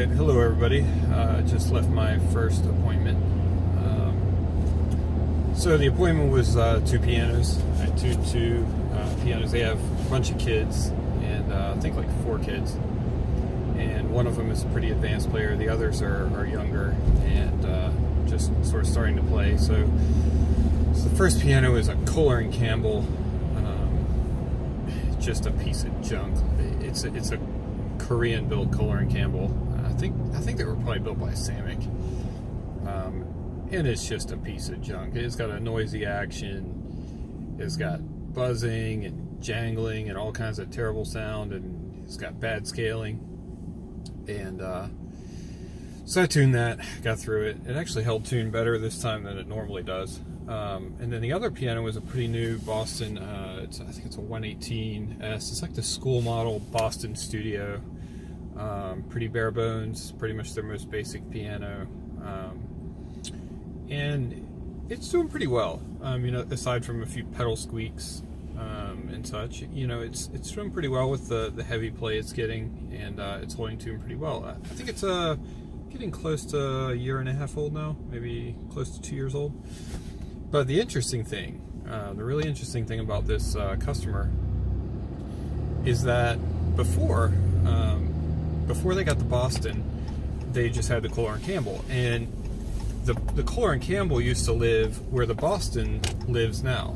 Alright, hello everybody. Just left my first appointment. So the appointment was two pianos. I had two pianos. They have a bunch of kids, and I think like 4 kids. And one of them is a pretty advanced player. The others are younger and just sort of starting to play. So the first piano is a Kohler and Campbell. Just a piece of junk. It's a Korean-built Kohler and Campbell. I think they were probably built by Samick. And it's just a piece of junk. It's got a noisy action. It's got buzzing and jangling and all kinds of terrible sound, and it's got bad scaling. And so I tuned that, got through it. It actually held tune better this time than it normally does. And then the other piano was a pretty new Boston, I think it's a 118S. It's like the school model Boston Studio. Pretty bare bones, pretty much their most basic piano. And it's doing pretty well. Aside from a few pedal squeaks and such, it's doing pretty well with the heavy play it's getting, and it's holding tune pretty well. I think it's getting close to a year and a half old now, maybe close to 2 years old. But the interesting thing, the really interesting thing about this customer is that before they got the Boston, they just had the Kohler and Campbell, and the Kohler and Campbell used to live where the Boston lives now,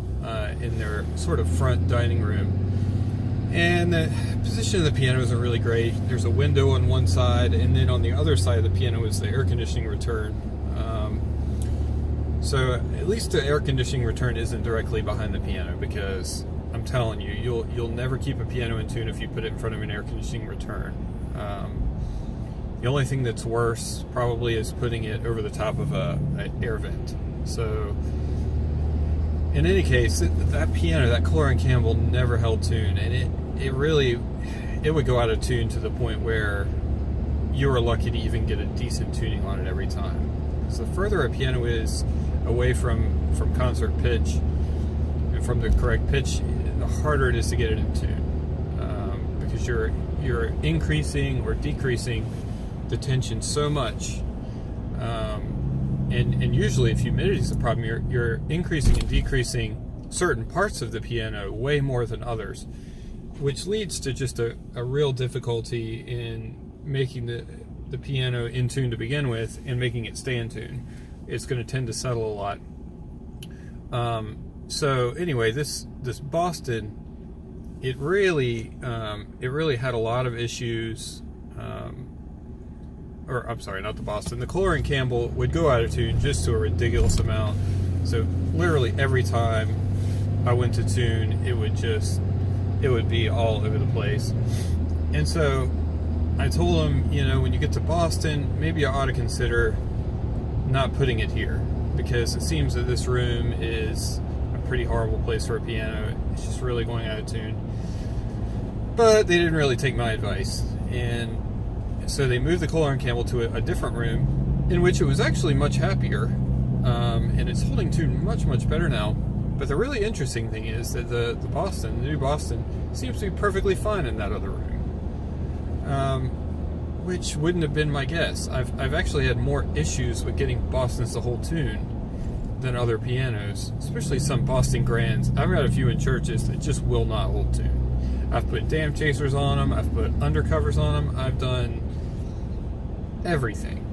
in their sort of front dining room. And the position of the piano isn't really great. There's a window on one side, and then on the other side of the piano is the air conditioning return. So at least the air conditioning return isn't directly behind the piano, because I'm telling you, you'll never keep a piano in tune if you put it in front of an air conditioning return. The only thing that's worse probably is putting it over the top of an air vent. So in any case, that piano, that Kohler and Campbell, never held tune, and it would go out of tune to the point where you were lucky to even get a decent tuning on it every time. So the further a piano is away from concert pitch and from the correct pitch, the harder it is to get it in tune, because you're increasing or decreasing the tension so much, and usually if humidity is the problem, you're increasing and decreasing certain parts of the piano way more than others, which leads to just a real difficulty in making the piano in tune to begin with and making it stay in tune. It's going to tend to settle a lot. So anyway, this Boston, it really had a lot of issues. Or I'm sorry, not the Boston. The Kohler and Campbell would go out of tune just to a ridiculous amount. So literally every time I went to tune, it would be all over the place. And so I told him, when you get to Boston, maybe you ought to consider not putting it here, because it seems that this room is a pretty horrible place for a piano. It's just really going out of tune. But they didn't really take my advice, and so they moved the Kohler and Campbell to a different room, in which it was actually much happier, and it's holding tune much, much better now. But the really interesting thing is that the new Boston, seems to be perfectly fine in that other room, which wouldn't have been my guess. I've actually had more issues with getting Bostons to hold tune than other pianos, especially some Boston Grands. I've got a few in churches that just will not hold tune. I've put dam chasers on them, I've put undercovers on them, I've done everything.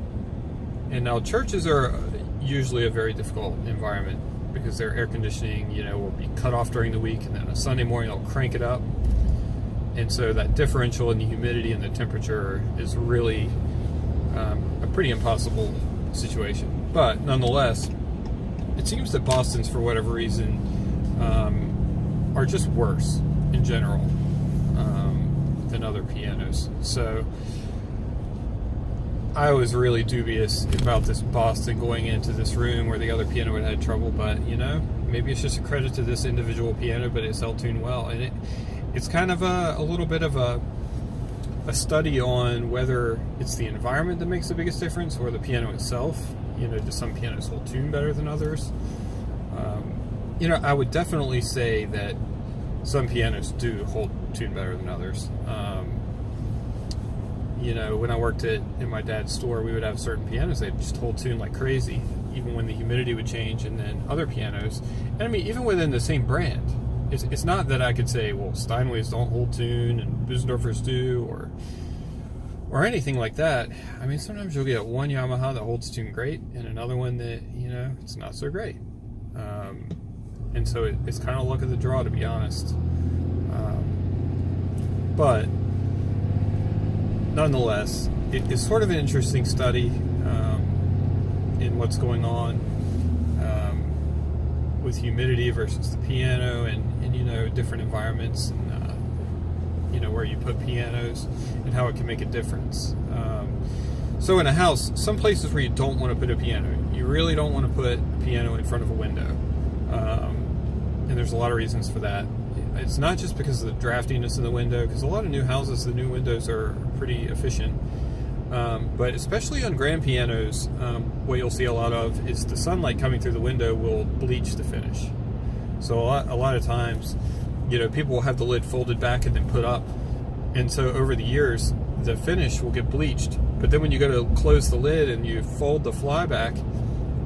And now churches are usually a very difficult environment, because their air conditioning, will be cut off during the week, and then a Sunday morning they'll crank it up. And so that differential in the humidity and the temperature is really a pretty impossible situation. But nonetheless, it seems that Bostons, for whatever reason, are just worse in general than other pianos. So I was really dubious about this Boston going into this room where the other piano had had trouble, but maybe it's just a credit to this individual piano, but it's held tune well. And it's kind of a little bit of a study on whether it's the environment that makes the biggest difference or the piano itself. Do some pianos hold tune better than others? I would definitely say that some pianos do hold tune better than others. You know, when I worked in my dad's store, we would have certain pianos that just hold tune like crazy, even when the humidity would change, and then other pianos. And I mean, even within the same brand, it's not that I could say, well, Steinways don't hold tune and Busendorfers do, or anything like that. I mean, sometimes you'll get one Yamaha that holds tune great, and another one that, you know, it's not so great. And so it's kind of luck of the draw, to be honest. But nonetheless, it's sort of an interesting study in what's going on with humidity versus the piano, and you know, different environments, and you know, where you put pianos and how it can make a difference. So in a house, some places where you don't want to put a piano, you really don't want to put a piano in front of a window, and there's a lot of reasons for that. It's not just because of the draftiness of the window, because a lot of new houses, the new windows are pretty efficient. But especially on grand pianos, what you'll see a lot of is the sunlight coming through the window will bleach the finish. So a lot of times, you know, people will have the lid folded back and then put up. And so over the years, the finish will get bleached. But then when you go to close the lid and you fold the flyback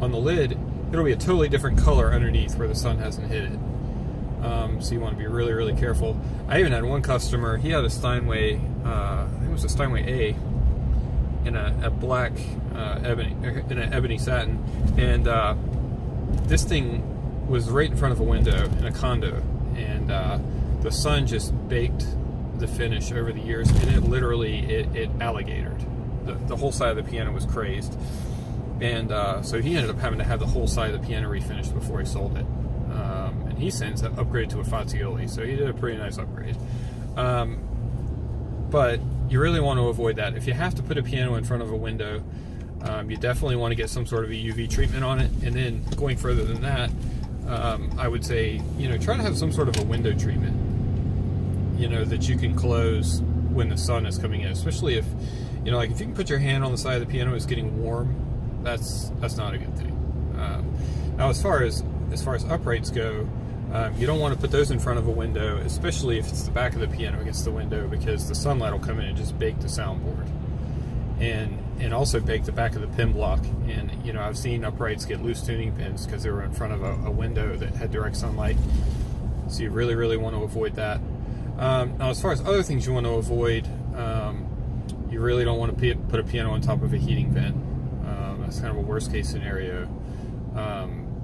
on the lid, it'll be a totally different color underneath where the sun hasn't hit it. So you want to be really, really careful. I even had one customer, he had a Steinway, I think it was a Steinway A, in a black ebony, in an ebony satin, and this thing was right in front of a window in a condo, and the sun just baked the finish over the years, and it literally it alligatored. The whole side of the piano was crazed, and so he ended up having to have the whole side of the piano refinished before he sold it. And he since upgraded to a Fazioli, so he did a pretty nice upgrade. But you really want to avoid that. If you have to put a piano in front of a window, you definitely want to get some sort of a UV treatment on it. And then going further than that, I would say, you know, try to have some sort of a window treatment, you know, that you can close when the sun is coming in. Especially if, you know, like if you can put your hand on the side of the piano, it's getting warm. That's not a good thing. Now, as far as uprights go, you don't want to put those in front of a window, especially if it's the back of the piano against the window, because the sunlight will come in and just bake the soundboard, and also bake the back of the pin block. And you know, I've seen uprights get loose tuning pins because they were in front of a window that had direct sunlight. So you really, really want to avoid that. Now, as far as other things you want to avoid, you really don't want to put a piano on top of a heating vent. That's kind of a worst case scenario.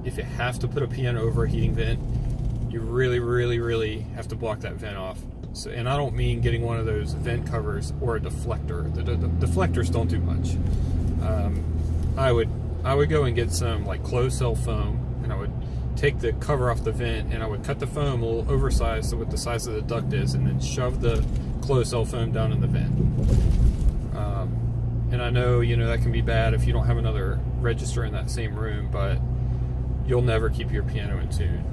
If you have to put a piano over a heating vent, you really, really, really have to block that vent off. So, and I don't mean getting one of those vent covers or a deflector. The deflectors don't do much. I would go and get some like closed cell foam, and I would take the cover off the vent, and I would cut the foam a little oversized to what the size of the duct is, and then shove the closed cell foam down in the vent. And I know, you know, that can be bad if you don't have another register in that same room, but you'll never keep your piano in tune.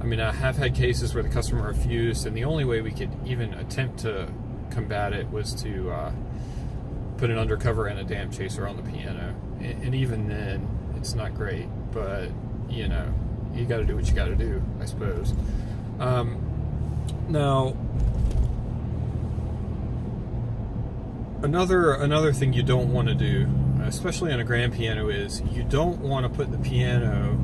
I mean, I have had cases where the customer refused, and the only way we could even attempt to combat it was to put an undercover and a damp chaser on the piano. And even then, it's not great, but, you know, you got to do what you got to do, I suppose. Now, another thing you don't want to do, especially on a grand piano, is you don't want to put the piano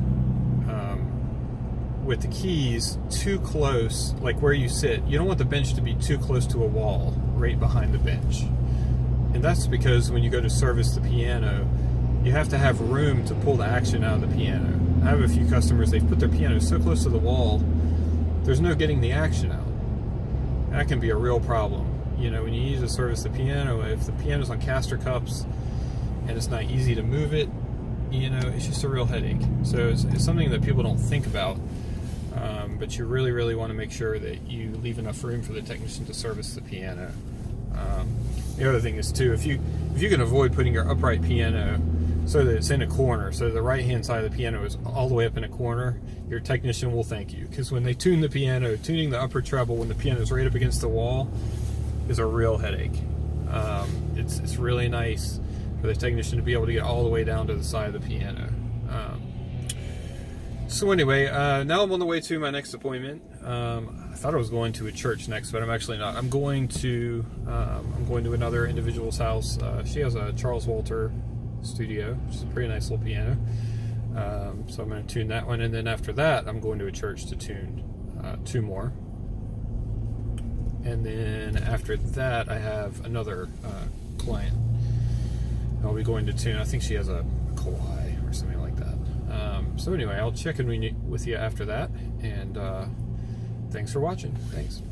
with the keys too close, like where you sit. You don't want the bench to be too close to a wall right behind the bench. And that's because when you go to service the piano, you have to have room to pull the action out of the piano. I have a few customers, they've put their piano so close to the wall, there's no getting the action out. That can be a real problem. You know, when you need to service the piano, if the piano's on caster cups and it's not easy to move it, you know, it's just a real headache. So it's something that people don't think about, but you really, really want to make sure that you leave enough room for the technician to service the piano. The other thing is too, if you can avoid putting your upright piano so that it's in a corner, so the right hand side of the piano is all the way up in a corner, your technician will thank you, because when they tune the piano, tuning the upper treble when the piano is right up against the wall is a real headache. It's really nice for the technician to be able to get all the way down to the side of the piano. So anyway, now I'm on the way to my next appointment. I thought I was going to a church next, but I'm actually not. I'm going to another individual's house. She has a Charles Walter studio, which is a pretty nice little piano. So I'm going to tune that one, and then after that, I'm going to a church to tune 2 more. And then after that, I have another client I'll be going to tune. I think she has a Kawhi or something like that. So anyway, I'll check in with you after that, and thanks for watching. Thanks.